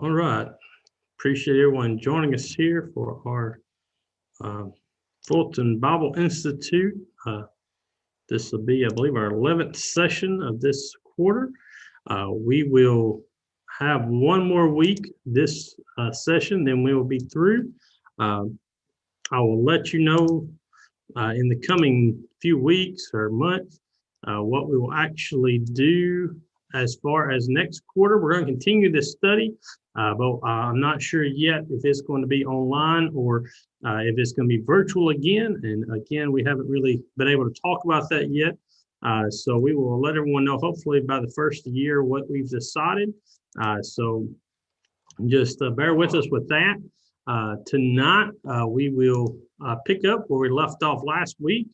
All right. Appreciate everyone joining us here for our Fulton Bible Institute. This will be, I believe, our 11th session of this quarter. We will have one more week this session, then we will be through. I will let you know in the coming few weeks or months what we will actually do as far as next quarter. We're going to continue this study, but I'm not sure yet if it's going to be online or if it's going to be virtual again. And again, we haven't really been able to talk about that yet. So we will let everyone know, hopefully by the first year, what we've decided. So just bear with us with that. Tonight, we will pick up where we left off last week.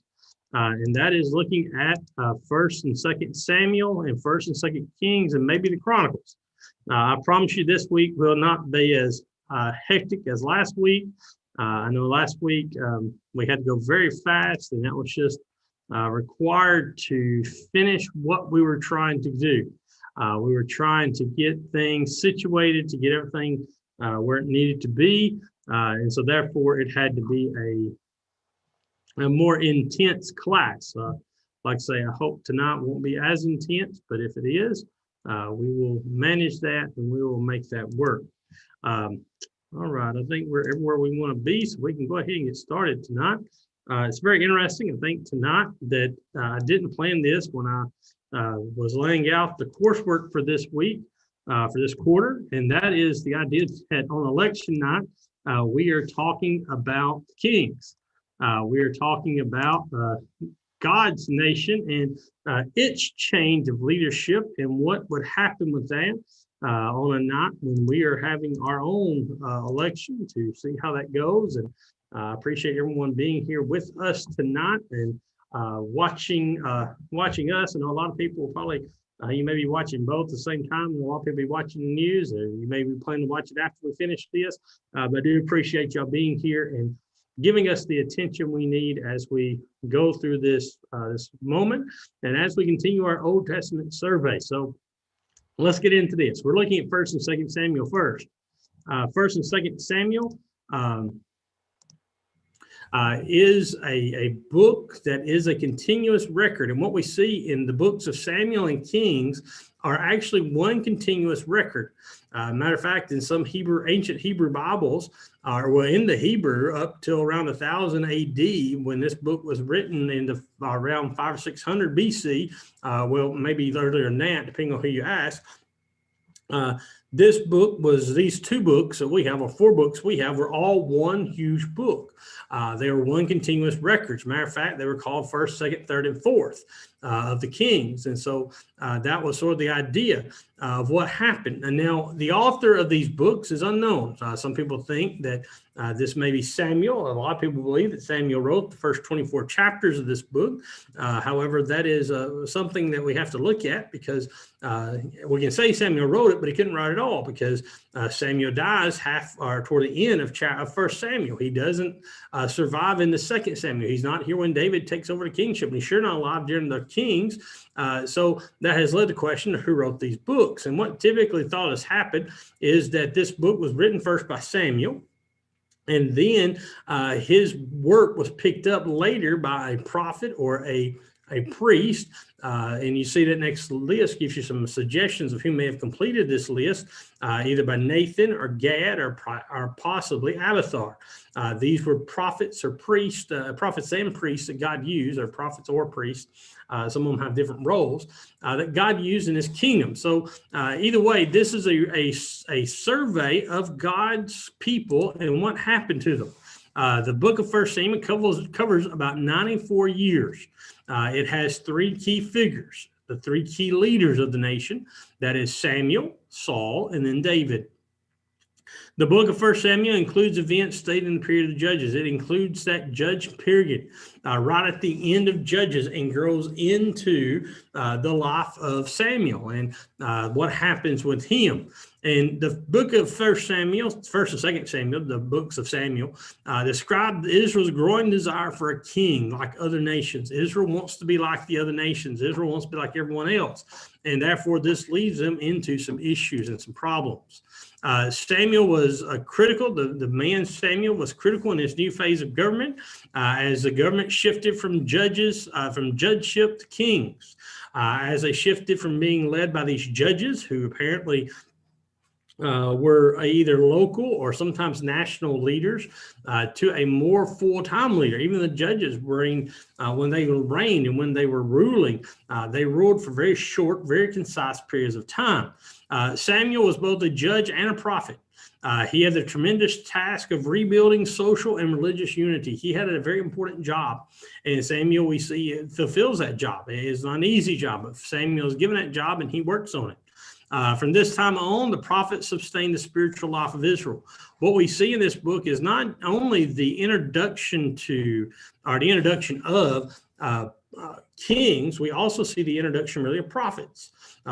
And that is looking at 1st and 2nd Samuel and 1st and 2nd Kings and maybe the Chronicles. I promise you this week will not be as hectic as last week. I know last week we had to go very fast, and that was just required to finish what we were trying to do. We were trying to get things situated, to get everything where it needed to be. And so therefore it had to be a more intense class. Like I say, I hope tonight won't be as intense, but if it is, we will manage that and we will make that work. All right, I think we're everywhere we want to be, so we can go ahead and get started tonight. It's very interesting, I think, tonight that I didn't plan this when I was laying out the coursework for this week, for this quarter, and that is the idea that on election night, we are talking about kings. We are talking about God's nation and its change of leadership and what would happen with that on a night when we are having our own election, to see how that goes. And I appreciate everyone being here with us tonight and watching us. And a lot of people probably, you may be watching both at the same time, and a lot of people be watching the news, or you may be planning to watch it after we finish this. But I do appreciate y'all being here and giving us the attention we need as we go through this moment and as we continue our Old Testament survey. So let's get into this. We're looking at 1st and 2nd Samuel first. 1st and 2nd Samuel is a book that is a continuous record. And what we see in the books of Samuel and Kings are actually one continuous record. Matter of fact, in some ancient Hebrew Bibles, in the Hebrew up till around 1000 AD, when this book was written in around 500 or 600 BC, well, maybe earlier than that, depending on who you ask. This book was, these two books that we have, or 4 books we have, were all one huge book. They were one continuous record. As a matter of fact, they were called 1st, 2nd, 3rd, and 4th of the Kings. And so that was sort of the idea of what happened. And now the author of these books is unknown. Some people think that this may be Samuel. A lot of people believe that Samuel wrote the first 24 chapters of this book. However, that is something that we have to look at, because we can say Samuel wrote it, but he couldn't write it all, because Samuel dies toward the end of 1st Samuel. He doesn't survive in the 2nd Samuel. He's not here when David takes over the kingship, and he's sure not alive during the Kings. So that has led to the question of who wrote these books. And what typically thought has happened is that this book was written first by Samuel, and then his work was picked up later by a prophet or a priest. And you see that next list gives you some suggestions of who may have completed this list, either by Nathan or Gad or possibly Abiathar. These were prophets or priests, prophets and priests that God used, or prophets or priests. Some of them have different roles that God used in his kingdom. So either way, this is a survey of God's people and what happened to them. The book of 1st Samuel covers about 94 years. It has 3 key figures, the 3 key leaders of the nation. That is Samuel, Saul, and then David. The book of 1 Samuel includes events stated in the period of the Judges. It includes that judge period right at the end of Judges and grows into the life of Samuel and what happens with him. And the book of 1 Samuel, 1st and 2nd Samuel, the books of Samuel, describe Israel's growing desire for a king like other nations. Israel wants to be like the other nations. Israel wants to be like everyone else. And therefore, this leads them into some issues and some problems. Samuel was critical. The man Samuel was critical in this new phase of government as the government shifted from judges, from judgeship to kings, as they shifted from being led by these judges who apparently were either local or sometimes national leaders to a more full-time leader. Even the judges when they reigned and when they were ruling, they ruled for very short, very concise periods of time. Samuel was both a judge and a prophet. He had the tremendous task of rebuilding social and religious unity. He had a very important job. And Samuel, we see, fulfills that job. It is not an easy job, but Samuel is given that job and he works on it. From this time on, the prophets sustained the spiritual life of Israel. What we see in this book is not only the introduction of kings, we also see the introduction really of prophets.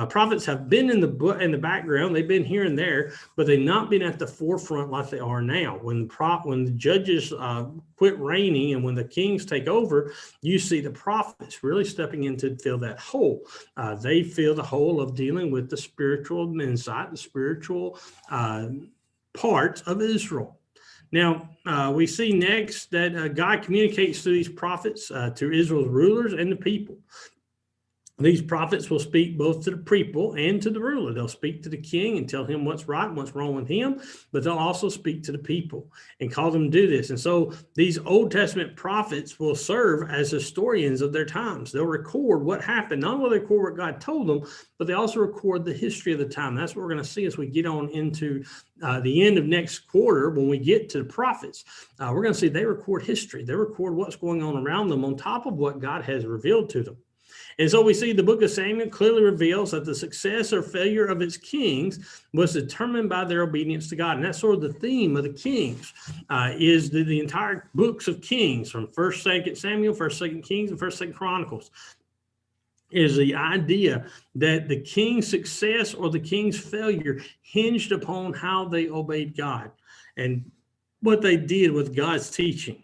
Prophets have been in the background, they've been here and there, but they've not been at the forefront like they are now. When the judges quit reigning and when the kings take over, you see the prophets really stepping in to fill that hole. They fill the hole of dealing with the spiritual insight, the spiritual parts of Israel. Now, we see next that God communicates through these prophets to Israel's rulers and the people. These prophets will speak both to the people and to the ruler. They'll speak to the king and tell him what's right and what's wrong with him, but they'll also speak to the people and call them to do this. And so these Old Testament prophets will serve as historians of their times. They'll record what happened. Not only record what God told them, but they also record the history of the time. That's what we're going to see as we get on into the end of next quarter. When we get to the prophets, we're going to see they record history. They record what's going on around them on top of what God has revealed to them. And so we see the book of Samuel clearly reveals that the success or failure of its kings was determined by their obedience to God. And that's sort of the theme of the kings, is the entire books of Kings from 1st, 2nd Samuel, 1st, 2nd Kings, and 1st, 2nd Chronicles, is the idea that the king's success or the king's failure hinged upon how they obeyed God and what they did with God's teaching.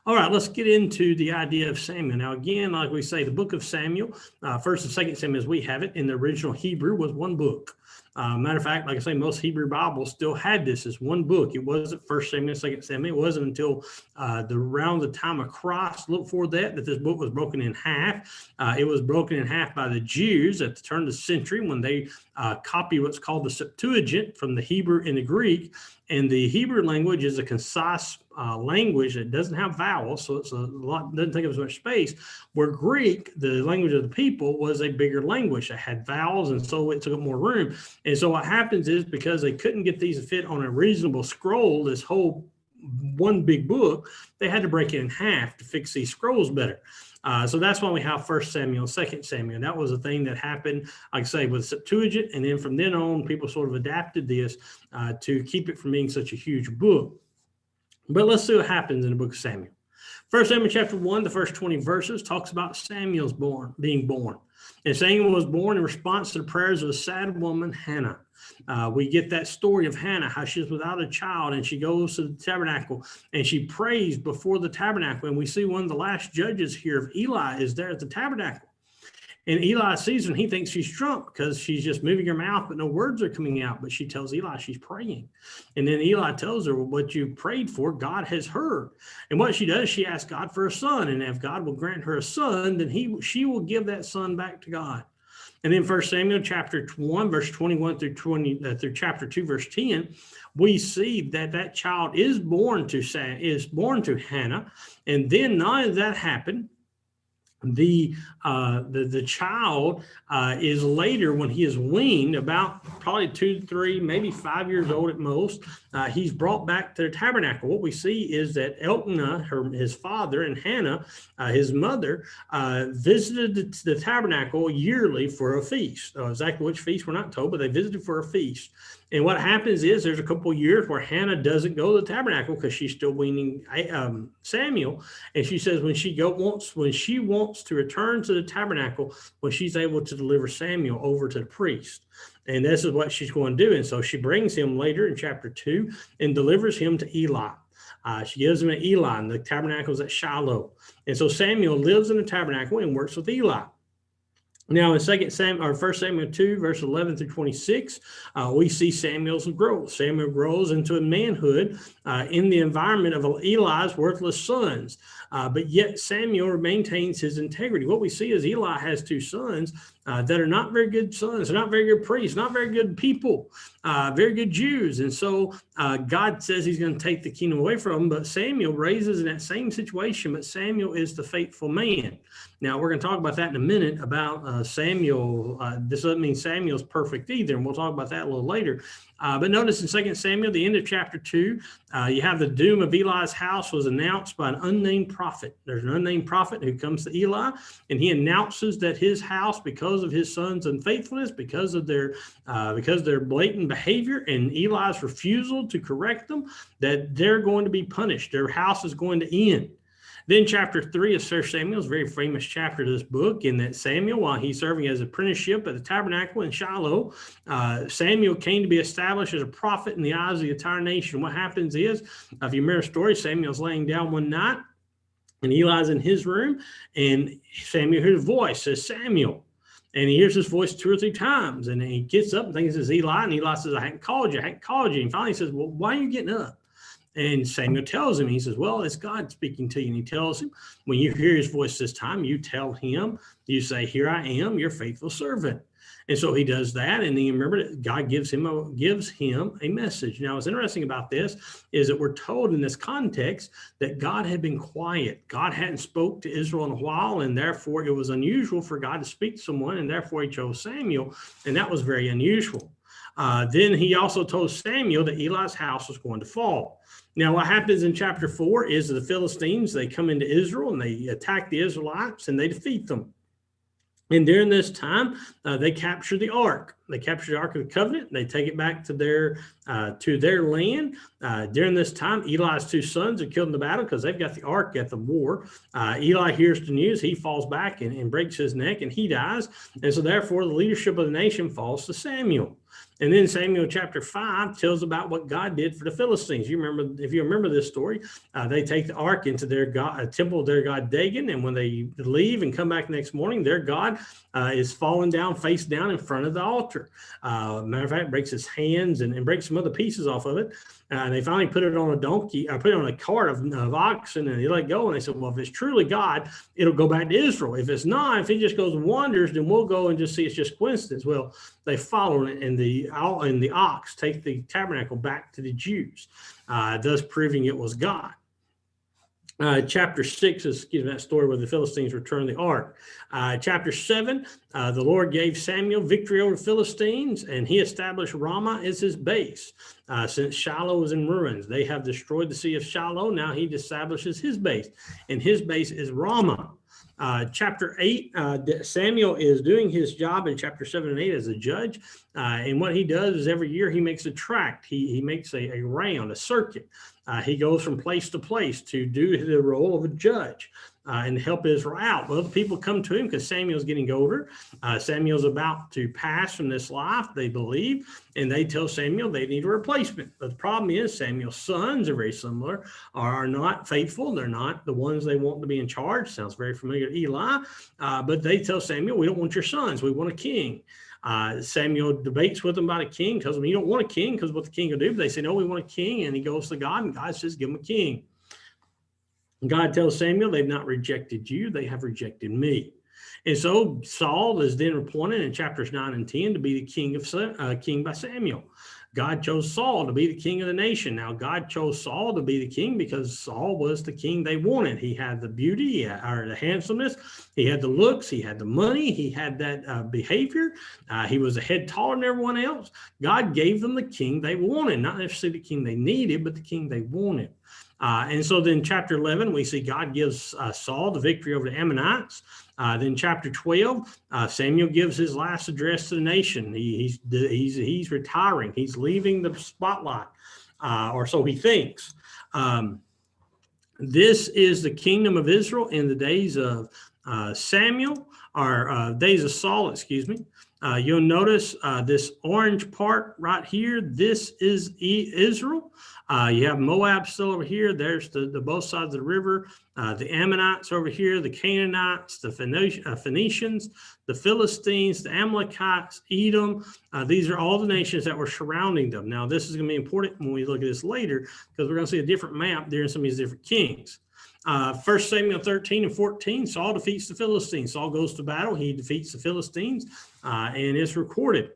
All right, let's get into the idea of Samuel. Now, again, like we say, the book of Samuel, 1st and 2nd Samuel, as we have it in the original Hebrew, was one book. Matter of fact, like I say, most Hebrew Bibles still had this as one book. It wasn't 1st Samuel, 2nd Samuel. It wasn't until around the time of Christ, look for that this book was broken in half. It was broken in half by the Jews at the turn of the century when they copied what's called the Septuagint from the Hebrew and the Greek. And the Hebrew language is a concise language that doesn't have vowels, so it's doesn't take up as much space. Where Greek, the language of the people, was a bigger language that had vowels, and so it took up more room. And so what happens is, because they couldn't get these to fit on a reasonable scroll, this whole one big book, they had to break it in half to fix these scrolls better. So that's why we have 1st Samuel, 2nd Samuel. That was a thing that happened, like I say, with Septuagint. And then from then on, people sort of adapted this to keep it from being such a huge book. But let's see what happens in the book of Samuel. 1 Samuel chapter 1, the first 20 verses, talks about Samuel's being born. And Samuel was born in response to the prayers of a sad woman, Hannah. We get that story of Hannah, how she's without a child, and she goes to the tabernacle, and she prays before the tabernacle. And we see one of the last judges here of Eli is there at the tabernacle. And Eli sees her, and he thinks she's drunk because she's just moving her mouth, but no words are coming out. But she tells Eli she's praying. And then Eli tells her, well, what you prayed for, God has heard. And what she does, she asks God for a son. And if God will grant her a son, then she will give that son back to God. And then 1 Samuel chapter 1, verse 21 through chapter 2, verse 10, we see that child is born to Hannah. And then not only that happened, the child is later, when he is weaned, about probably 2, 3, maybe 5 years old at most, he's brought back to the tabernacle. What we see is that Elkanah, his father, and Hannah, his mother, visited the tabernacle yearly for a feast. Exactly which feast we're not told, but they visited for a feast. And what happens is there's a couple of years where Hannah doesn't go to the tabernacle because she's still weaning Samuel. And she says when she wants to return to the tabernacle, when she's able to deliver Samuel over to the priest. And this is what she's going to do. And so she brings him later in chapter 2 and delivers him to Eli. She gives him to Eli, and the tabernacle is at Shiloh. And so Samuel lives in the tabernacle and works with Eli. Now in 1 Samuel 2, verse 11 through 26, we see Samuel's growth. Samuel grows into a manhood in the environment of Eli's worthless sons. But yet Samuel maintains his integrity. What we see is Eli has 2 sons that are not very good sons, they're not very good priests, not very good people, very good Jews. And so God says he's going to take the kingdom away from them, but Samuel raises in that same situation, but Samuel is the faithful man. Now, we're going to talk about that in a minute about Samuel. This doesn't mean Samuel's perfect either, and we'll talk about that a little later. But notice in 2 Samuel, the end of chapter 2, you have the doom of Eli's house was announced by an unnamed prophet. There's an unnamed prophet who comes to Eli, and he announces that his house, because of his son's unfaithfulness, because of their blatant behavior and Eli's refusal to correct them, that they're going to be punished. Their house is going to end. Then chapter 3 of 1 Samuel is a very famous chapter of this book, in that Samuel, while he's serving as apprenticeship at the tabernacle in Shiloh, Samuel came to be established as a prophet in the eyes of the entire nation. What happens is, if you remember the story, Samuel's laying down one night, and Eli's in his room, and Samuel hears a voice, says, Samuel. And he hears his voice 2 or 3 times, and he gets up and thinks it's Eli, and Eli says, I hadn't called you. And finally he says, well, why are you getting up? And Samuel tells him, he says, well, it's God speaking to you. And he tells him, when you hear his voice this time, you tell him, you say, here I am, your faithful servant. And so he does that. And then remember that God gives him a message. Now, what's interesting about this is that we're told in this context that God had been quiet. God hadn't spoke to Israel in a while, and therefore it was unusual for God to speak to someone, and therefore he chose Samuel. And that was very unusual. Then he also told Samuel that Eli's house was going to fall. Now, what happens in chapter 4 is the Philistines, they come into Israel and they attack the Israelites and they defeat them. And during this time, they capture the ark. They capture the Ark of the Covenant. They take it back to their land. During this time, Eli's 2 sons are killed in the battle because they've got the ark at the war. Eli hears the news. He falls back and breaks his neck, and he dies. And so therefore, the leadership of the nation falls to Samuel. And then Samuel chapter 5 tells about what God did for the Philistines. If you remember this story, they take the ark into their temple of their god Dagon, and when they leave and come back next morning, their god is fallen down, face down in front of the altar. Matter of fact, breaks his hands and breaks some other pieces off of it. They finally put it on a donkey, put it on a cart of oxen, and they let go. And they said, well, if it's truly God, it'll go back to Israel. If it's not, if he just goes and wanders, then we'll go and just see it's just coincidence. Well, they follow it, and the ox take the tabernacle back to the Jews, thus proving it was God. Chapter 6 is that story where the Philistines returned the ark. Chapter 7, the Lord gave Samuel victory over the Philistines, and he established Ramah as his base. Since Shiloh was in ruins, they have destroyed the city of Shiloh. Now he establishes his base, and his base is Ramah. Chapter 8, Samuel is doing his job in chapter 7 and 8 as a judge. And what he does is every year he makes a tract. He makes a round, a circuit. He goes from place to place to do the role of a judge and help Israel out. Well, the people come to him because Samuel's getting older. Samuel's about to pass from this life, they believe, and they tell Samuel they need a replacement. But the problem is Samuel's sons are very similar, are not faithful. They're not the ones they want to be in charge. Sounds very familiar to Eli. But they tell Samuel, we don't want your sons. We want a king. Samuel debates with them about a king, tells them you don't want a king because what the king will do. But they say, no, we want a king. And he goes to God, and God says, give him a king. God tells Samuel, they've not rejected you, they have rejected me. And so Saul is then appointed in chapters 9 and 10 to be the king by Samuel. God chose Saul to be the king of the nation. Now, God chose Saul to be the king because Saul was the king they wanted. He had the beauty, or the handsomeness, he had the looks, he had the money, he had that behavior. He was a head taller than everyone else. God gave them the king they wanted, not necessarily the king they needed, but the king they wanted. And so then chapter 11, we see God gives Saul the victory over the Ammonites. Then chapter 12, Samuel gives his last address to the nation. He's retiring. He's leaving the spotlight, or so he thinks. This is the kingdom of Israel in the days of Samuel, or days of Saul, excuse me. You'll notice this orange part right here. This is Israel. You have Moab still over here. There's the both sides of the river. The Ammonites over here, the Canaanites, the Phoenicians, the Philistines, the Amalekites, Edom. These are all the nations that were surrounding them. Now, this is going to be important when we look at this later, because we're going to see a different map during some of these different kings. 1 Samuel 13 and 14, Saul defeats the Philistines. Saul goes to battle. He defeats the Philistines, and it's recorded.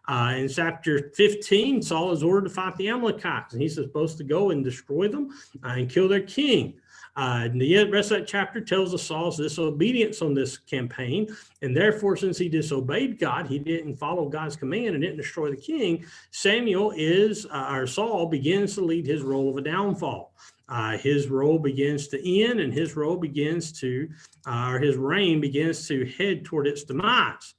In chapter 15, Saul is ordered to fight the Amalekites, and he's supposed to go and destroy them and kill their king. The rest of that chapter tells us Saul's disobedience on this campaign, and therefore, since he disobeyed God, he didn't follow God's command and didn't destroy the king. Saul begins to lead his role of a downfall. His role begins to end, and his role begins to, or his reign begins to head toward its demise.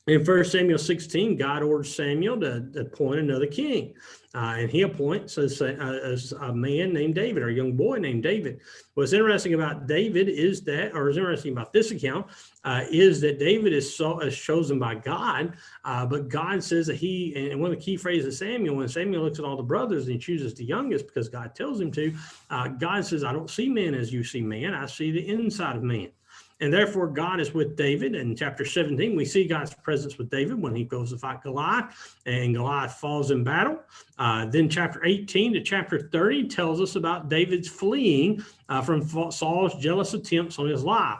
In 1 Samuel 16, God orders Samuel to appoint another king. And he appoints a man named David, or a young boy named David. What's interesting about David is that, or is interesting about this account, is that David is chosen by God, but God says that and one of the key phrases of Samuel, when Samuel looks at all the brothers and he chooses the youngest because God tells him to, God says, I don't see man as you see man, I see the inside of man. And therefore, God is with David. In chapter 17, we see God's presence with David when he goes to fight Goliath, and Goliath falls in battle. Then chapter 18 to chapter 30 tells us about David's fleeing from Saul's jealous attempts on his life.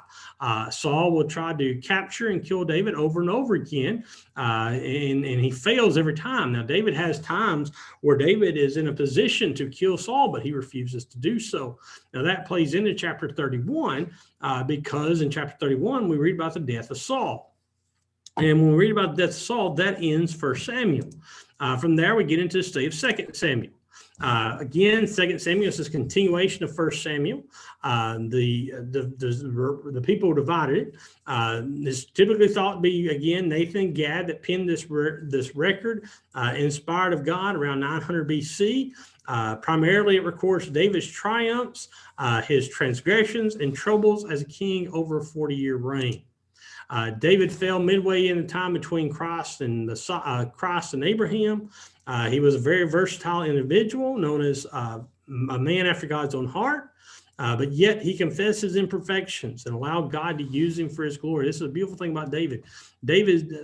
Saul will try to capture and kill David over and over again, and he fails every time. Now, David has times where David is in a position to kill Saul, but he refuses to do so. Now, that plays into chapter 31, because in chapter 31, we read about the death of Saul. And when we read about the death of Saul, that ends 1 Samuel. From there, we get into the study of 2 Samuel. Again, 2 Samuel is a continuation of 1 Samuel. The people divided it. It's typically thought to be, again, Nathan and Gad that penned this record, inspired of God around 900 BC. Primarily, it records David's triumphs, his transgressions, and troubles as a king over a 40-year reign. David fell midway in the time between Christ and Abraham. He was a very versatile individual, known as a man after God's own heart, but yet he confessed his imperfections and allowed God to use him for his glory. This is a beautiful thing about David.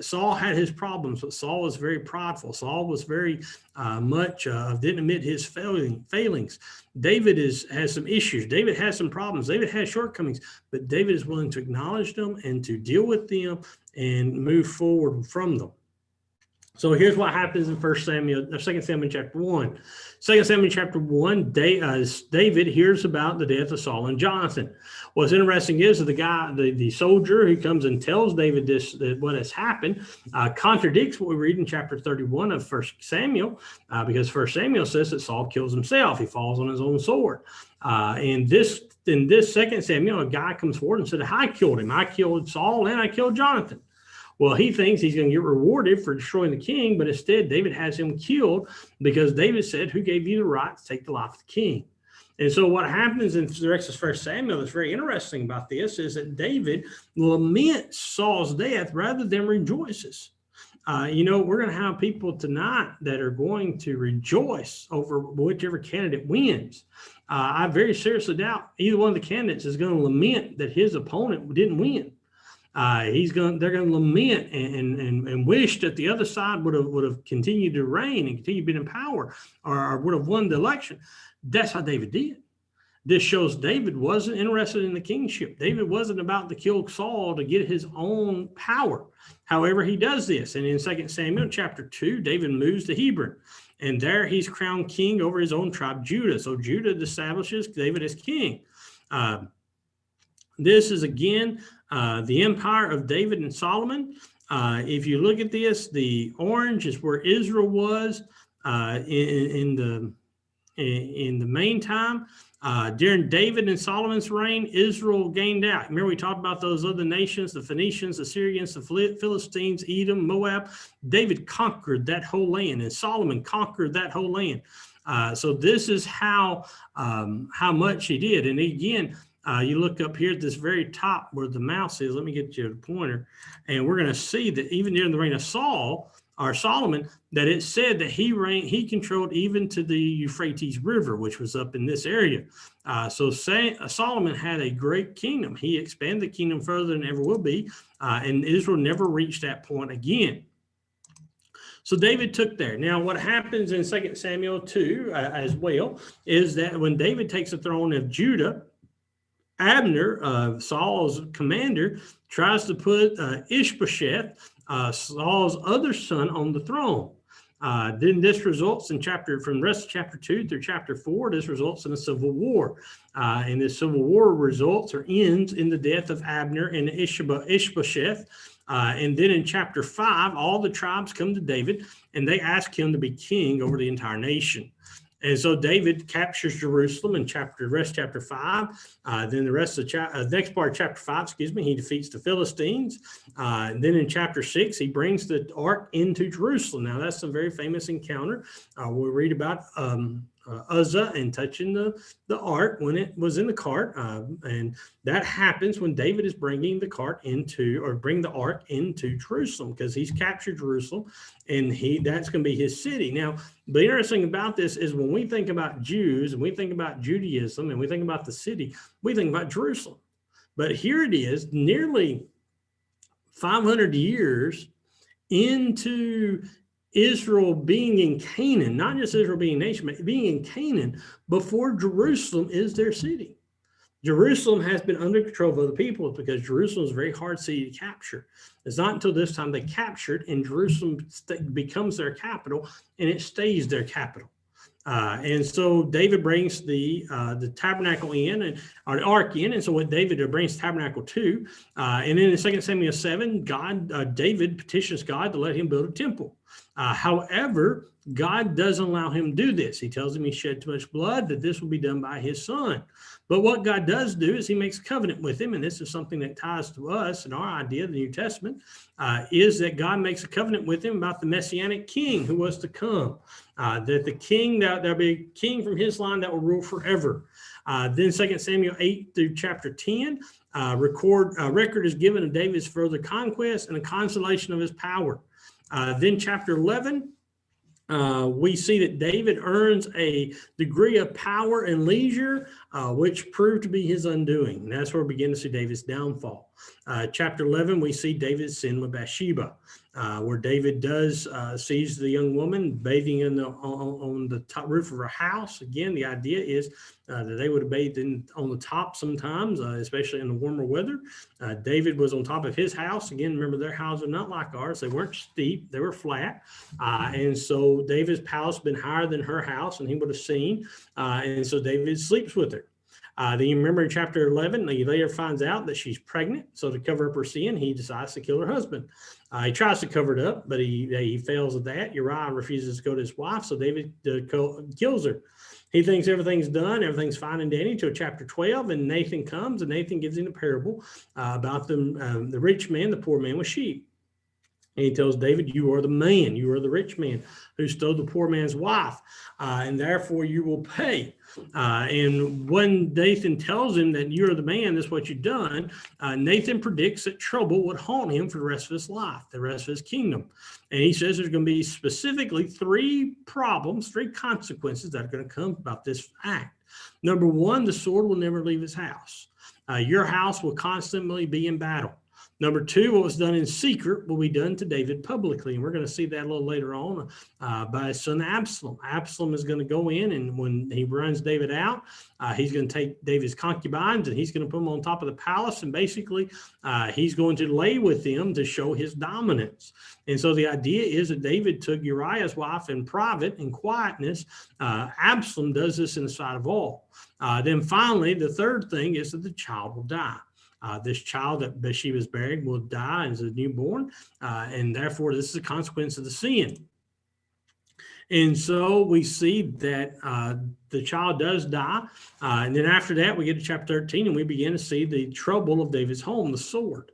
Saul had his problems, but Saul was very prideful. Saul was very didn't admit his failings. David has some issues. David has some problems. David has shortcomings, but David is willing to acknowledge them and to deal with them and move forward from them. So here's what happens in 2 Samuel chapter 1. 2 Samuel chapter 1, David hears about the death of Saul and Jonathan. What's interesting is that the soldier who comes and tells David what has happened, contradicts what we read in chapter 31 of 1 Samuel, because 1 Samuel says that Saul kills himself. He falls on his own sword. In this 2 Samuel, a guy comes forward and said, I killed him. I killed Saul and I killed Jonathan. Well, he thinks he's going to get rewarded for destroying the king, but instead David has him killed because David said, who gave you the right to take the life of the king? And so what happens in the rest of 1 Samuel that's very interesting about this is that David laments Saul's death rather than rejoices. We're going to have people tonight that are going to rejoice over whichever candidate wins. I very seriously doubt either one of the candidates is going to lament that his opponent didn't win. They're going to lament and wish that the other side would have continued to reign and continued to be in power, or would have won the election. That's how David did. This shows David wasn't interested in the kingship. David wasn't about to kill Saul to get his own power. However, he does this. And in 2 Samuel chapter 2, David moves to Hebron. And there he's crowned king over his own tribe, Judah. So Judah establishes David as king. This is, again, the empire of David and Solomon. If you look at this, the orange is where Israel was in the main time. During David and Solomon's reign, Israel gained out. Remember, we talked about those other nations, the Phoenicians, the Assyrians, the Philistines, Edom, Moab. David conquered that whole land, and Solomon conquered that whole land. So this is how much he did. And again, you look up here at this very top where the mouse is. Let me get you a pointer. And we're going to see that even during the reign of Solomon, that it said that he controlled even to the Euphrates River, which was up in this area. So Solomon had a great kingdom. He expanded the kingdom further than ever will be, and Israel never reached that point again. So David took there. Now, what happens in 2 Samuel 2 as well is that when David takes the throne of Judah, Abner, Saul's commander, tries to put Ishbosheth, Saul's other son, on the throne. Then this results in from the rest of chapter 2 through chapter 4, this results in a civil war. And this civil war results or ends in the death of Abner and Ishbosheth. And then in chapter 5, all the tribes come to David and they ask him to be king over the entire nation. And so David captures Jerusalem in the rest of chapter 5. Then the rest of the next part of chapter 5, he defeats the Philistines. And then in chapter 6, he brings the ark into Jerusalem. Now, that's a very famous encounter. We read about Uzzah and touching the ark when it was in the cart. And that happens when David is bringing the ark into Jerusalem, because he's captured Jerusalem and that's going to be his city. Now, the interesting about this is when we think about Jews and we think about Judaism and we think about the city, we think about Jerusalem. But here it is, nearly 500 years into Israel being in Canaan, not just Israel being a nation, but being in Canaan before Jerusalem is their city. Jerusalem has been under control of other peoples because Jerusalem is a very hard city to capture. It's not until this time they captured and Jerusalem becomes their capital and it stays their capital. And so David brings the tabernacle in, or the ark in, and so what David brings the tabernacle to. And then in 2 Samuel 7, David petitions God to let him build a temple. However, God doesn't allow him to do this. He tells him he shed too much blood, that this will be done by his son. But what God does do is he makes a covenant with him, and this is something that ties to us and our idea of the New Testament, is that God makes a covenant with him about the Messianic king who was to come, that the king, there'll be a king from his line that will rule forever. Then 2 Samuel 8 through chapter 10, record is given of David's further conquest and a consolation of his power. Then chapter 11, we see that David earns a degree of power and leisure, which proved to be his undoing. And that's where we begin to see David's downfall. Chapter 11, we see David's sin with Bathsheba, where David sees the young woman bathing on the top roof of her house. Again, the idea is that they would have bathed on the top sometimes, especially in the warmer weather. David was on top of his house. Again, remember, their houses are not like ours. They weren't steep. They were flat. And so David's palace had been higher than her house, and he would have seen. And so David sleeps with her. Then you remember in chapter 11, he later finds out that she's pregnant. So to cover up her sin, he decides to kill her husband. He tries to cover it up, but he fails at that. Uriah refuses to go to his wife, so David kills her. He thinks everything's done, everything's fine and dandy until chapter 12, and Nathan comes, and Nathan gives him a parable about the rich man, the poor man with sheep. And he tells David, you are the man, you are the rich man who stole the poor man's wife, and therefore you will pay. And when Nathan tells him that you're the man, that's what you've done, Nathan predicts that trouble would haunt him for the rest of his life, the rest of his kingdom. And he says there's going to be specifically three consequences that are going to come about this act. Number one, the sword will never leave his house. Your house will constantly be in battle. Number two, what was done in secret will be done to David publicly. And we're going to see that a little later on by his son Absalom. Absalom is going to go in, and when he runs David out, he's going to take David's concubines and he's going to put them on top of the palace. And basically, he's going to lay with them to show his dominance. And so the idea is that David took Uriah's wife in private, in quietness. Absalom does this in the sight of all. Then finally, the third thing is that the child will die. This child that Bathsheba's bearing will die as a newborn, and therefore this is a consequence of the sin. And so we see that the child does die, and then after that we get to chapter 13, and we begin to see the trouble of David's home, the sword.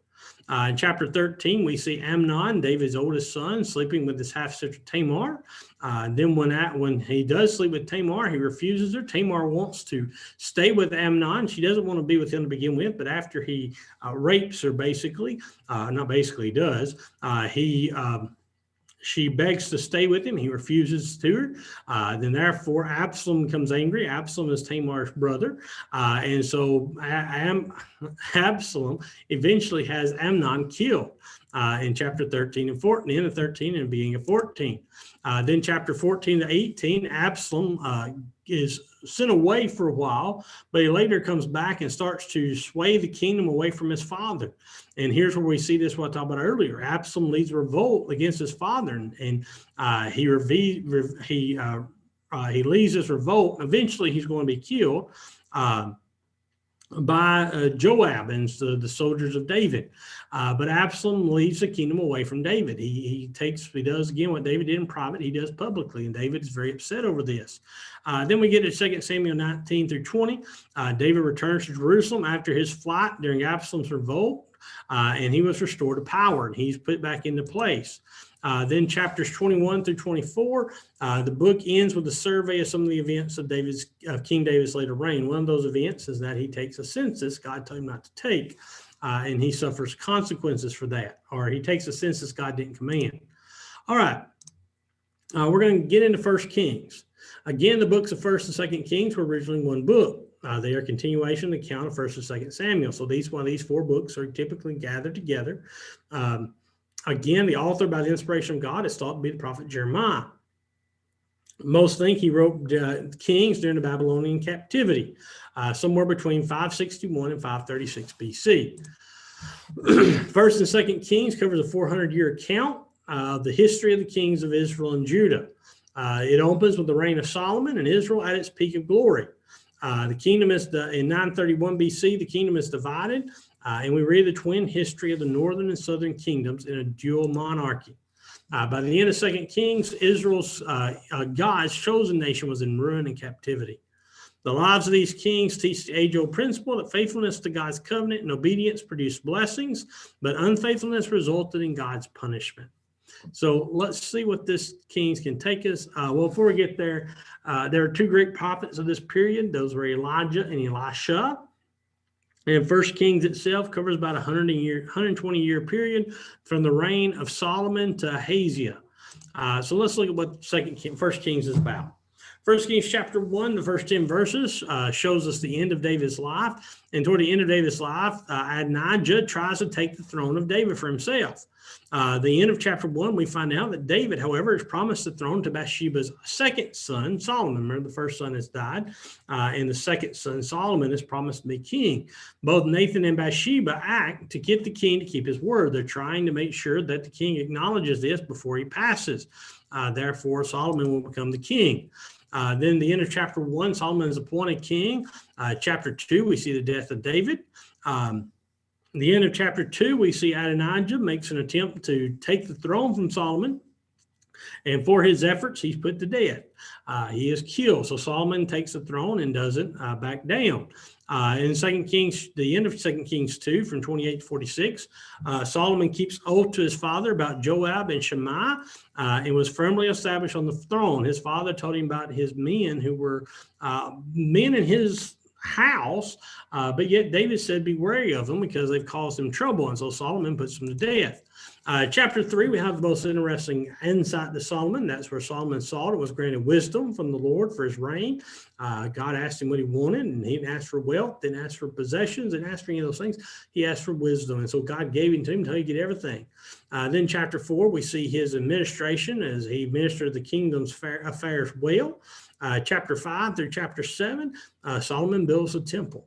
In chapter 13, we see Amnon, David's oldest son, sleeping with his half-sister Tamar. Then when he does sleep with Tamar, he refuses her. Tamar wants to stay with Amnon. She doesn't want to be with him to begin with, but after he rapes her, basically, not basically does, she begs to stay with him. He refuses to her. Then therefore, Absalom becomes angry. Absalom is Tamar's brother. And so Absalom eventually has Amnon killed in chapter 13 and 14, end of 13 and beginning of 14. Then chapter 14 to 18, Absalom is sent away for a while, but he later comes back and starts to sway the kingdom away from his father. And here's where we see this, what I talked about earlier. Absalom leads revolt against his father, and he leads this revolt. Eventually, he's going to be killed by Joab and the soldiers of David. But Absalom leads the kingdom away from David. He does again what David did in private, he does publicly, and David is very upset over this. Then we get to 2 Samuel 19 through 20. David returns to Jerusalem after his flight during Absalom's revolt, and he was restored to power, and he's put back into place. Then chapters 21 through 24, the book ends with a survey of some of the events of King David's later reign. One of those events is that he takes a census God told him not to take, and he suffers consequences for that, or he takes a census God didn't command. All right, we're going to get into 1 Kings. Again, the books of 1st and 2nd Kings were originally one book. They are a continuation of the account of 1st and 2nd Samuel. So these four books are typically gathered together. Again, the author, by the inspiration of God, is thought to be the prophet Jeremiah. Most think he wrote Kings during the Babylonian captivity, somewhere between 561 and 536 BC. 1st and 2nd Kings covers a 400-year account of the history of the kings of Israel and Judah. It opens with the reign of Solomon and Israel at its peak of glory. The kingdom is in 931 BC, the kingdom is divided. And we read the twin history of the northern and southern kingdoms in a dual monarchy. By the end of 2 Kings, Israel's God's chosen nation was in ruin and captivity. The lives of these kings teach the age-old principle that faithfulness to God's covenant and obedience produced blessings, but unfaithfulness resulted in God's punishment. So let's see what this Kings can take us. Well, before we get there, there are two great prophets of this period. Those were Elijah and Elisha. And 1 Kings itself covers about 120-year period from the reign of Solomon to Ahaziah. So let's look at what 1 Kings is about. 1 Kings chapter 1, the first 10 verses shows us the end of David's life. And toward the end of David's life, Adonijah tries to take the throne of David for himself. The end of chapter 1, we find out that David, however, is promised the throne to Bathsheba's second son, Solomon. Remember, the first son has died, and the second son, Solomon, is promised to be king. Both Nathan and Bathsheba act to get the king to keep his word. They're trying to make sure that the king acknowledges this before he passes. Therefore, Solomon will become the king. Then the end of chapter 1, Solomon is appointed king. Chapter 2, we see the death of David. The end of chapter 2, we see Adonijah makes an attempt to take the throne from Solomon. And for his efforts, he's put to death. He is killed. So Solomon takes the throne and doesn't back down. In 2 Kings, the end of 2 Kings 2, from 28 to 46, Solomon keeps oath to his father about Joab and Shimei, and was firmly established on the throne. His father told him about his men who were men in his house, but yet David said, be wary of them because they've caused him trouble. And so Solomon puts them to death. Chapter 3, we have the most interesting insight to Solomon. That's where Solomon saw it was granted wisdom from the Lord for his reign. God asked him what he wanted, and he didn't ask for wealth, didn't ask for possessions, didn't ask for any of those things. He asked for wisdom, and so God gave him to him until he get everything. Then chapter 4, we see his administration as he administered the kingdom's affairs well. Chapter 5 through chapter 7, Solomon builds a temple.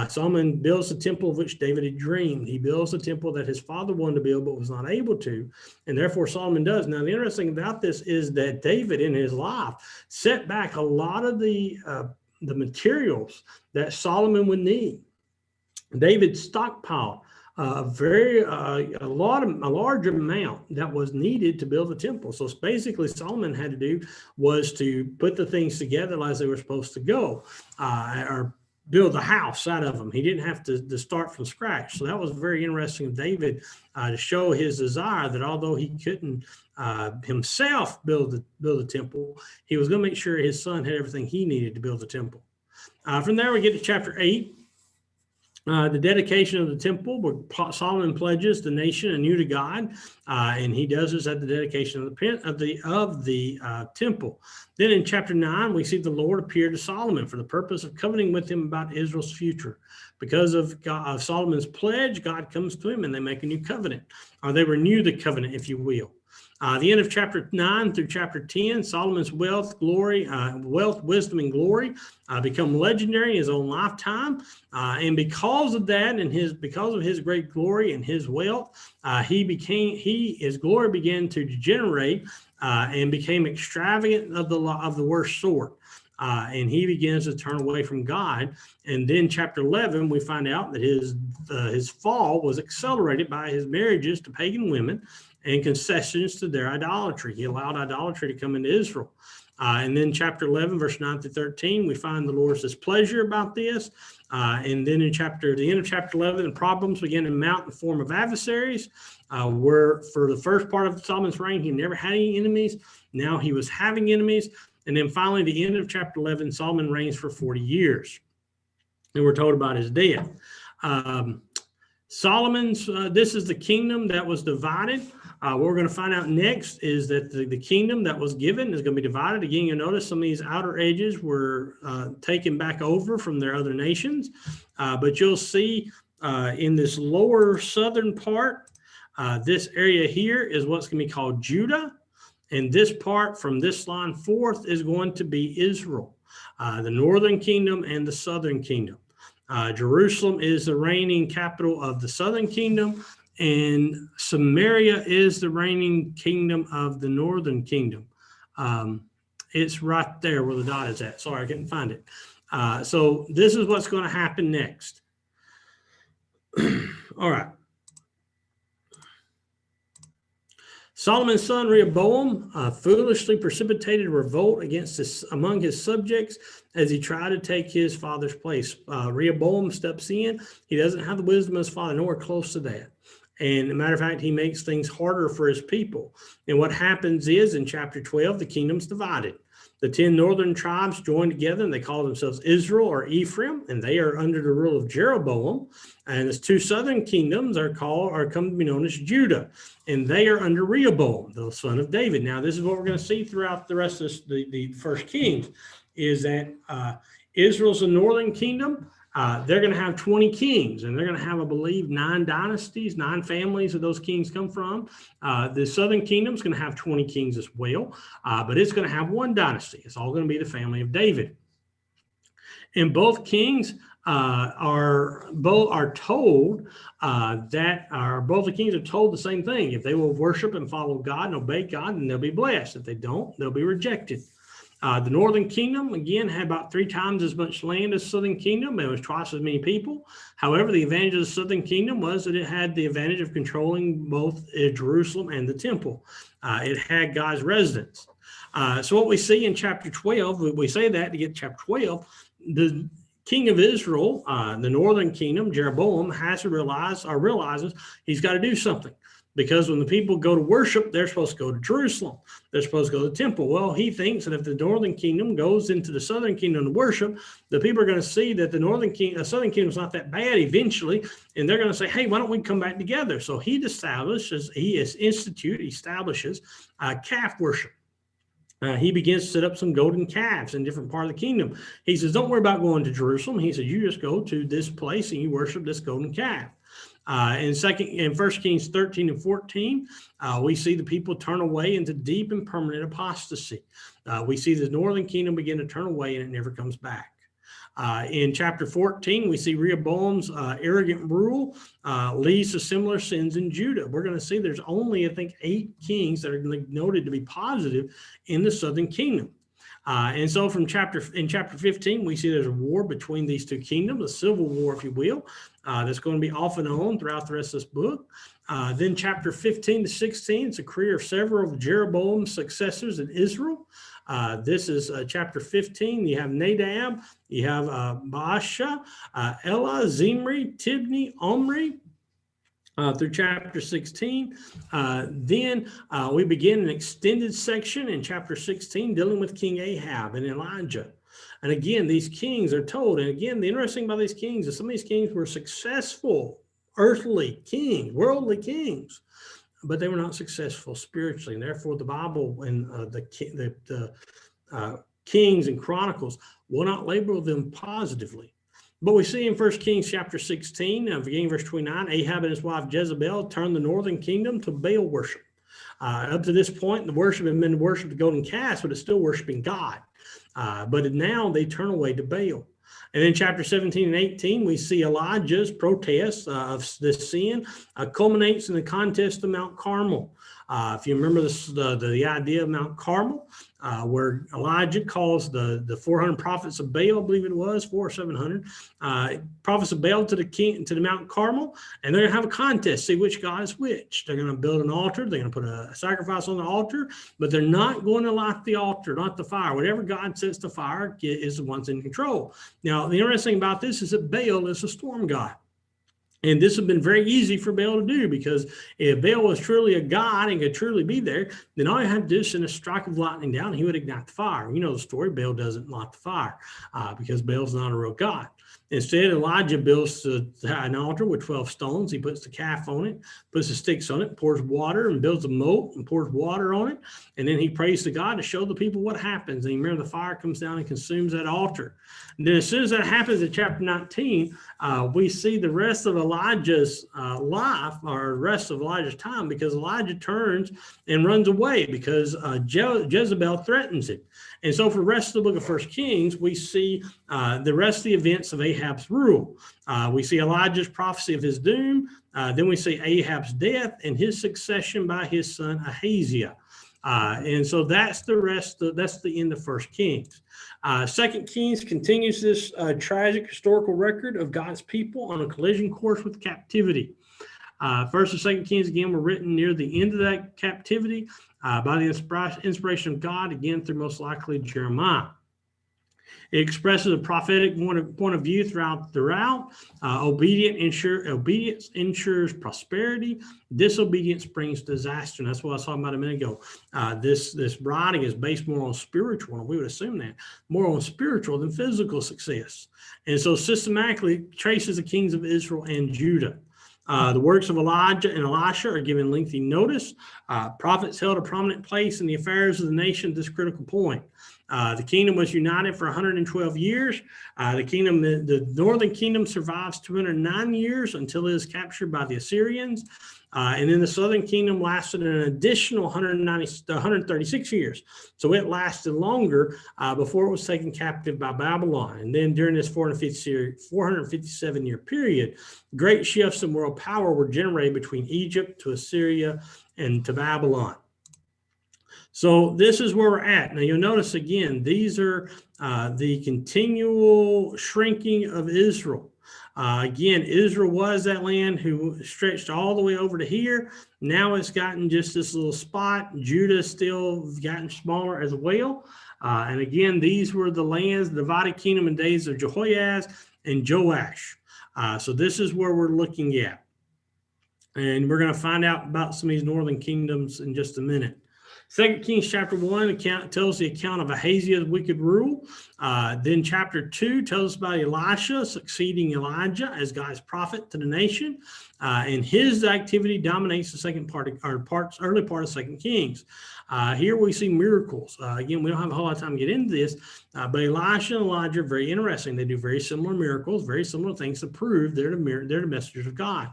Solomon builds the temple of which David had dreamed. He builds a temple that his father wanted to build but was not able to, and therefore Solomon does. Now, the interesting about this is that David in his life set back a lot of the materials that Solomon would need. David stockpiled a large amount that was needed to build the temple. So basically, Solomon had to do was to put the things together as they were supposed to go, or build the house out of them. He didn't have to start from scratch. So that was very interesting of David to show his desire that although he couldn't himself build the temple, he was going to make sure his son had everything he needed to build the temple. From there, we get to chapter 8. The dedication of the temple, where Solomon pledges the nation anew to God, and he does this at the dedication of the temple. Then in chapter 9, we see the Lord appear to Solomon for the purpose of covenanting with him about Israel's future. Because of Solomon's pledge, God comes to him and they make a new covenant, or they renew the covenant, if you will. The end of chapter 9 through chapter 10, Solomon's wealth, wisdom, and glory become legendary in his own lifetime. And because of that, and because of his great glory and his wealth, his glory began to degenerate and became extravagant of the worst sort. And he begins to turn away from God. And then chapter 11, we find out that his fall was accelerated by his marriages to pagan women and concessions to their idolatry. He allowed idolatry to come into Israel. And then chapter 11, verse 9 through 13, we find the Lord's displeasure about this. And then the end of chapter 11, problems began to mount in the form of adversaries, where for the first part of Solomon's reign, he never had any enemies. Now he was having enemies. And then finally, the end of chapter 11, Solomon reigns for 40 years. And we're told about his death. This is the kingdom that was divided. What we're going to find out next is that the kingdom that was given is going to be divided. Again, you'll notice some of these outer edges were taken back over from their other nations. But you'll see in this lower southern part, this area here is what's going to be called Judah. And this part from this line forth is going to be Israel, the northern kingdom and the southern kingdom. Jerusalem is the reigning capital of the southern kingdom, and Samaria is the reigning kingdom of the northern kingdom. It's right there where the dot is at. Sorry, I couldn't find it. So this is what's going to happen next. All right. Solomon's son Rehoboam foolishly precipitated a revolt among his subjects as he tried to take his father's place. Rehoboam steps in. He doesn't have the wisdom of his father, nowhere close to that. And as a matter of fact, he makes things harder for his people. And what happens is in chapter 12, the kingdom's divided. The 10 northern tribes join together and they call themselves Israel or Ephraim, and they are under the rule of Jeroboam. And the 2 southern kingdoms come to be known as Judah, and they are under Rehoboam, the son of David. Now, this is what we're going to see throughout the rest of the first Kings, is that Israel's the northern kingdom. They're going to have 20 kings, and they're going to have, I believe, 9 dynasties, 9 families that those kings come from. The southern kingdom is going to have 20 kings as well, but it's going to have 1 dynasty. It's all going to be the family of David. And both kings are told both the kings are told the same thing. If they will worship and follow God and obey God, then they'll be blessed. If they don't, they'll be rejected. The northern kingdom, again, had about 3 times as much land as the southern kingdom. It was twice as many people. However, the advantage of the southern kingdom was that it had the advantage of controlling both Jerusalem and the temple. It had God's residence. So what we see in chapter 12, we say that to get to chapter 12, the king of Israel, the northern kingdom, Jeroboam, realizes he's got to do something. because when the people go to worship, they're supposed to go to Jerusalem. They're supposed to go to the temple. Well, he thinks that if the northern kingdom goes into the southern kingdom to worship, the people are going to see that the southern kingdom is not that bad eventually, and they're going to say, hey, why don't we come back together? So he establishes calf worship. He begins to set up some golden calves in different parts of the kingdom. He says, don't worry about going to Jerusalem. He says, you just go to this place and you worship this golden calf. In 1 Kings 13 and 14, we see the people turn away into deep and permanent apostasy. We see the northern kingdom begin to turn away and it never comes back. In chapter 14, we see Rehoboam's arrogant rule leads to similar sins in Judah. We're going to see there's only, I think, 8 kings that are noted to be positive in the southern kingdom. And so in chapter 15, we see there's a war between these two kingdoms, a civil war, if you will, that's going to be off and on throughout the rest of this book. Then chapter 15 to 16, it's a career of several of Jeroboam's successors in Israel. This is chapter 15. You have Nadab, you have Baasha, Elah, Zimri, Tibni, Omri, through chapter 16. Then we begin an extended section in chapter 16 dealing with King Ahab and Elijah. And again, these kings are told, and again, the interesting about these kings is some of these kings were successful earthly kings, worldly kings, but they were not successful spiritually. And therefore, the Bible and the Kings and Chronicles will not label them positively. But we see in 1 Kings chapter 16, beginning verse 29, Ahab and his wife Jezebel turned the northern kingdom to Baal worship. Up to this point, the worship had been to worship the golden calf, but it's still worshiping God. But now they turn away to Baal. And in chapter 17 and 18, we see Elijah's protest of this sin culminates in the contest of Mount Carmel. If you remember the idea of Mount Carmel, where Elijah calls the 400 prophets of Baal, I believe it was, 400 or 700 prophets of Baal to the Mount Carmel, and they're going to have a contest, see which God is which. They're going to build an altar, they're going to put a sacrifice on the altar, but they're not going to light the altar, not the fire. Whatever God sets the fire is the one's in control. Now, the interesting thing about this is that Baal is a storm god. And this has been very easy for Baal to do, because if Baal was truly a god and could truly be there, then all you have to do is send a strike of lightning down, and he would ignite the fire. You know the story. Baal doesn't light the fire because Baal's not a real god. Instead, Elijah builds an altar with 12 stones. He puts the calf on it, puts the sticks on it, pours water and builds a moat and pours water on it. And then he prays to God to show the people what happens. And you remember the fire comes down and consumes that altar. And then as soon as that happens in chapter 19, we see the rest of Elijah's life, or the rest of Elijah's time, because Elijah turns and runs away because Jezebel threatens him. And so for the rest of the book of 1 Kings, we see the rest of the events of Ahab's rule. We see Elijah's prophecy of his doom. Then we see Ahab's death and his succession by his son Ahaziah. And so that's that's the end of 1 Kings. 2 Kings continues this tragic historical record of God's people on a collision course with captivity. 1st and 2nd Kings, again, were written near the end of that captivity by the inspiration of God, again, through most likely Jeremiah. It expresses a prophetic point of view throughout. Obedience ensures prosperity. Disobedience brings disaster. And that's what I was talking about a minute ago. This writing is based more on spiritual, and we would assume that, more on spiritual than physical success. And so systematically traces the kings of Israel and Judah. The works of Elijah and Elisha are given lengthy notice. Prophets held a prominent place in the affairs of the nation at this critical point. The kingdom was united for 112 years. The northern kingdom survives 209 years until it is captured by the Assyrians. And then the southern kingdom lasted an additional 136 years. So it lasted longer before it was taken captive by Babylon. And then during this 457-year period, great shifts in world power were generated between Egypt to Assyria and to Babylon. So this is where we're at. Now you'll notice again, these are the continual shrinking of Israel. Again, Israel was that land who stretched all the way over to here. Now it's gotten just this little spot. Judah still gotten smaller as well. And again, these were the lands, the divided kingdom in days of Jehoiaz and Joash. So this is where we're looking at. And we're going to find out about some of these northern kingdoms in just a minute. 2 Kings chapter 1 tells the account of Ahaziah's wicked rule. Then chapter 2 tells us about Elisha succeeding Elijah as God's prophet to the nation. And his activity dominates the early part of 2 Kings. Here we see miracles. Again, we don't have a whole lot of time to get into this, but Elisha and Elijah are very interesting. They do very similar miracles, very similar things to prove they're the messengers of God.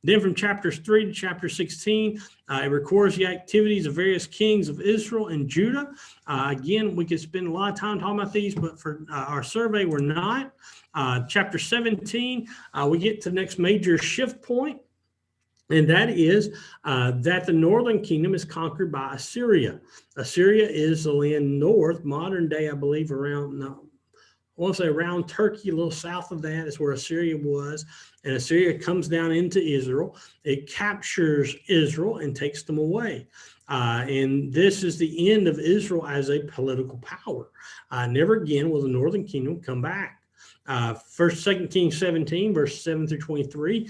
Then from chapters 3 to chapter 16, it records the activities of various kings of Israel and Judah. Again, we could spend a lot of time talking about these, but for our survey, we're not. Chapter 17, we get to the next major shift point, and that is that the northern kingdom is conquered by Assyria. Assyria is the land north, modern day, I believe, I want to say around Turkey, a little south of that is where Assyria was. And Assyria comes down into Israel. It captures Israel and takes them away. And this is the end of Israel as a political power. Never again will the northern kingdom come back. 2 Kings 17, verse 7 through 23,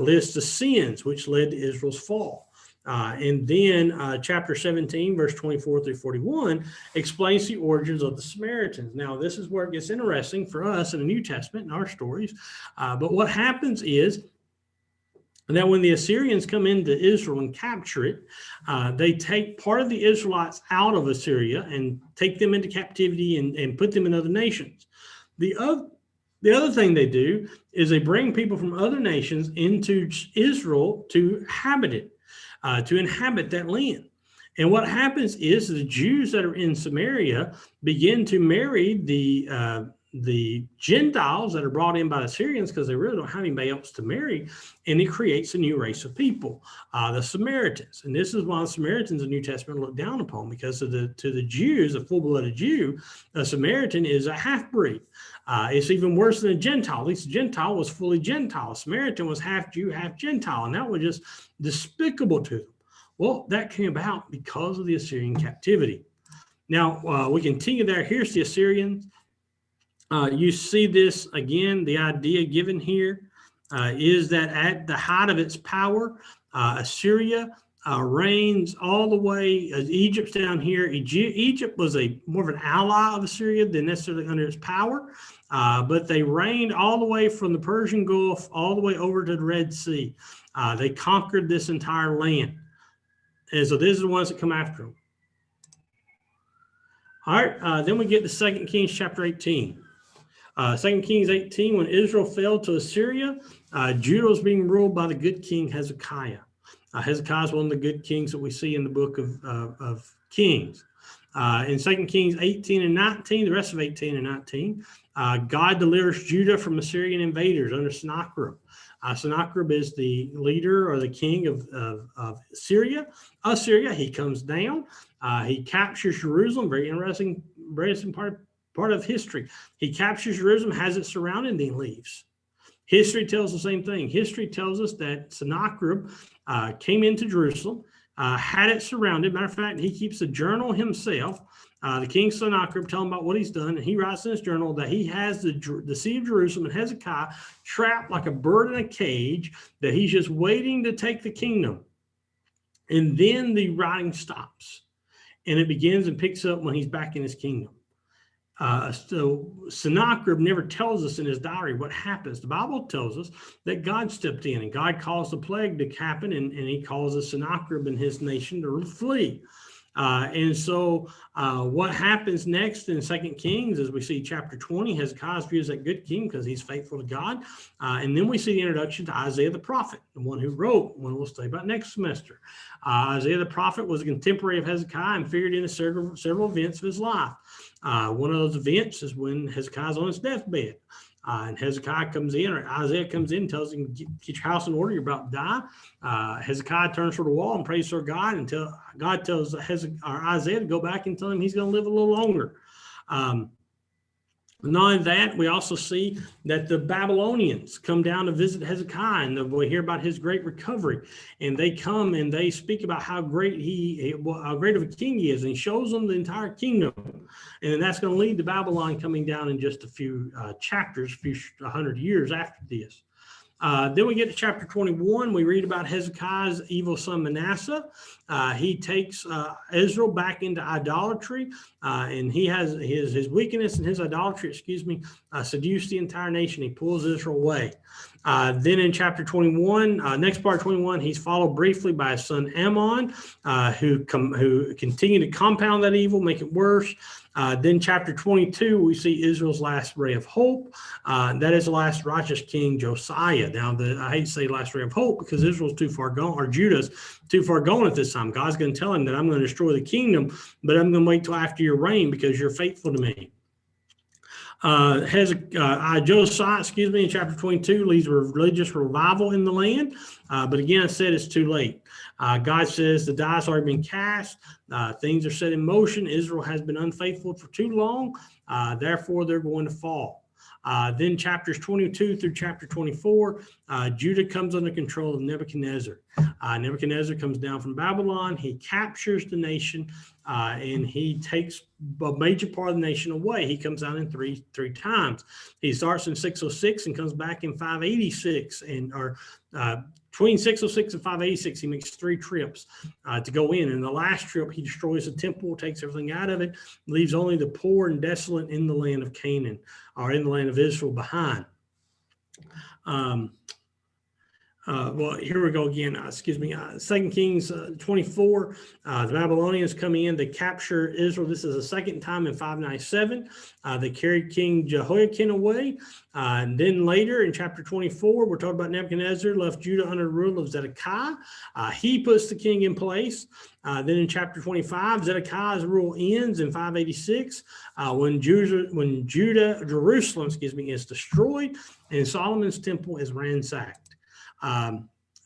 lists the sins which led to Israel's fall. And then chapter 17, verse 24 through 41, explains the origins of the Samaritans. Now, this is where it gets interesting for us in the New Testament, in our stories. But what happens is that when the Assyrians come into Israel and capture it, they take part of the Israelites out of Assyria and take them into captivity and put them in other nations. The other thing they do is they bring people from other nations into Israel to inhabit that land. And what happens is the Jews that are in Samaria begin to marry the Gentiles that are brought in by the Assyrians because they really don't have anybody else to marry, and it creates a new race of people, the Samaritans. And this is why the Samaritans in the New Testament look down upon, because to the Jews, a full-blooded Jew, a Samaritan is a half-breed. It's even worse than a Gentile. At least a Gentile was fully Gentile. A Samaritan was half Jew, half Gentile, and that was just despicable to them. Well, that came about because of the Assyrian captivity. Now, we continue there. Here's the Assyrians. You see this again, the idea given here is that at the height of its power, Assyria reigns all the way. Egypt's down here. Egypt was more of an ally of Assyria than necessarily under its power, but they reigned all the way from the Persian Gulf all the way over to the Red Sea. They conquered this entire land. And so these are the ones that come after them. All right, then we get to 2 Kings chapter 18. 2 Kings 18, when Israel fell to Assyria, Judah was being ruled by the good king Hezekiah. Hezekiah is one of the good kings that we see in the book of Kings. In 2 Kings 18 and 19, the rest of 18 and 19, God delivers Judah from Assyrian invaders under Sennacherib. Sennacherib is the leader or the king of Syria. Assyria, he comes down. He captures Jerusalem. Very interesting part of history. He captures Jerusalem, has it surrounded, and then leaves. History tells the same thing. History tells us that Sennacherib came into Jerusalem, had it surrounded. Matter of fact, he keeps a journal himself. The king Sennacherib telling about what he's done, and he writes in his journal that he has the city of Jerusalem and Hezekiah trapped like a bird in a cage, that he's just waiting to take the kingdom. And then the writing stops, and it begins and picks up when he's back in his kingdom. So Sennacherib never tells us in his diary what happens. The Bible tells us that God stepped in and God caused the plague to happen, and he causes Sennacherib and his nation to flee. And so what happens next in 2 Kings, as we see chapter 20, Hezekiah is viewed as that good king because he's faithful to God. And then we see the introduction to Isaiah the prophet, the one who wrote, one we'll study about next semester. Isaiah the prophet was a contemporary of Hezekiah and figured into several events of his life. One of those events is when Hezekiah's on his deathbed. And Hezekiah comes in, or Isaiah comes in and tells him, get your house in order, you're about to die. Hezekiah turns to the wall and prays for God until God tells Isaiah to go back and tell him he's going to live a little longer. Not only that, we also see that the Babylonians come down to visit Hezekiah, and we hear about his great recovery. And they come and they speak about how great of a king he is, and he shows them the entire kingdom. And that's going to lead to Babylon coming down in just a few chapters, a few 100 years after this. Then we get to chapter 21. We read about Hezekiah's evil son Manasseh. He takes Israel back into idolatry, and he has his wickedness and his idolatry, seduced the entire nation. He pulls Israel away. Then in chapter 21, next part of 21, he's followed briefly by his son Ammon, who continue to compound that evil, make it worse. Then chapter 22, we see Israel's last ray of hope. That is the last righteous king, Josiah. Now, I hate to say last ray of hope because Israel's too far gone, or Judah's too far gone at this time. God's going to tell him that I'm going to destroy the kingdom, but I'm going to wait till after your reign because you're faithful to me. Josiah, in chapter 22, leads a religious revival in the land. But again, I said it's too late. God says the die's already been cast. Things are set in motion. Israel has been unfaithful for too long. Therefore, they're going to fall. Then chapters 22 through chapter 24, Judah comes under control of Nebuchadnezzar. Nebuchadnezzar comes down from Babylon. He captures the nation, and he takes a major part of the nation away. He comes out in three times. He starts in 606 and comes back in 586, between 606 and 586, he makes 3 trips to go in. And the last trip, he destroys the temple, takes everything out of it, leaves only the poor and desolate in the land of Canaan, or in the land of Israel behind. Well, here we go again. 2 Kings 24. The Babylonians come in. They capture Israel. This is the second time in 597. They carried King Jehoiakim away. And then later in chapter 24, we're talking about Nebuchadnezzar left Judah under the rule of Zedekiah. He puts the king in place. Then in chapter 25, Zedekiah's rule ends in 586 when Jerusalem is destroyed and Solomon's temple is ransacked.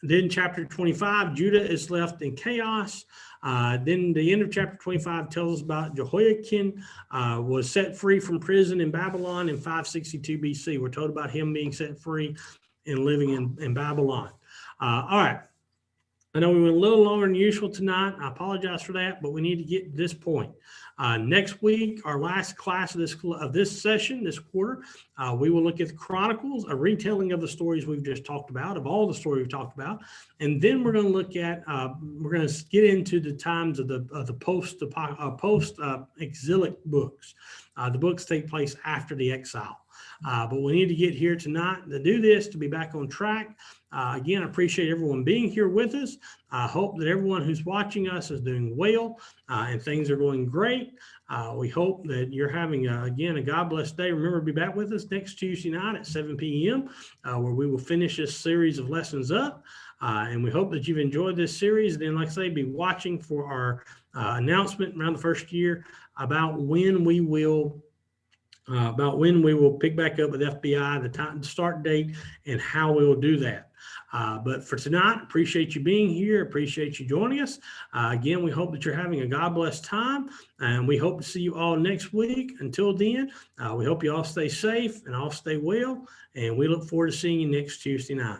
Then chapter 25, Judah is left in chaos. Then the end of chapter 25 tells us about Jehoiakim was set free from prison in Babylon in 562 BC. We're told about him being set free and living in Babylon. All right. I know we went a little longer than usual tonight. I apologize for that, but we need to get to this point. Next week, our last class of this session, this quarter, we will look at the Chronicles, a retelling of the stories we've just talked about, of all the stories we've talked about, and then we're going to look at, we're going to get into the times of the post-exilic books. The books take place after the exile. But we need to get here tonight to do this, to be back on track. Again, I appreciate everyone being here with us. I hope that everyone who's watching us is doing well and things are going great. We hope that you're having, again, a God bless day. Remember to be back with us next Tuesday night at 7 p.m. Where we will finish this series of lessons up. And we hope that you've enjoyed this series. And then, like I say, be watching for our announcement around the first year about when we will pick back up with FBI, the time, the start date, and how we will do that. But for tonight, appreciate you being here. Appreciate you joining us. Again, we hope that you're having a God bless time, and we hope to see you all next week. Until then, we hope you all stay safe and all stay well, and we look forward to seeing you next Tuesday night.